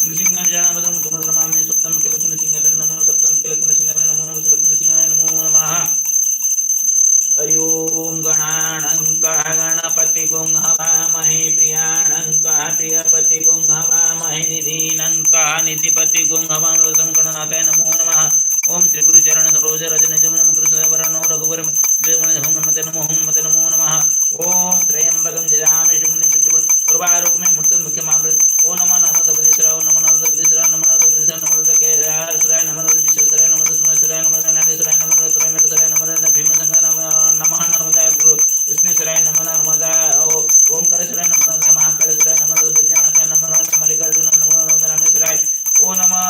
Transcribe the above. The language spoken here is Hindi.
नृसिंहं जानामधं तुमद्रमामि सप्तं किलकुनसिंहाय नमो सप्तं किलकुनसिंहाय नमो नमः किलकुनसिंहाय नमो नमः हरि ओं गणानङ्कः गणपतिगुं हवामहे प्रियाणङ्कः प्रियपतिगुं हवामहे निधीनङ्कः निधिपतिगुं हवामहे गणनाथाय नमो नमः ओं श्री गुरुचरण सरोज रज निजमन कृष्णवरणो रघुवर जयमते नमो नमः ओं त्र्यंबकं जयामि शुभं चित्तवत् उर्वारुक में मूर्ति मुख्य मामृत ओ नमः नमः ओ नमः नमः केदार सुराय नमः विश्वेश्वराय नमः सुमेश्वराय नमः नागेश्वराय नमः त्रयंबकेश्वराय नमः भीमसंगाय नमः नर्मदा गुरु विष्णुश्वराय नमः नर्मदा ओंकारेश्वराय नमः महाकालेश्वराय नमः गजनाथाय नमः मल्लिकार्जुन नमः रामेश्वराय ओ नमः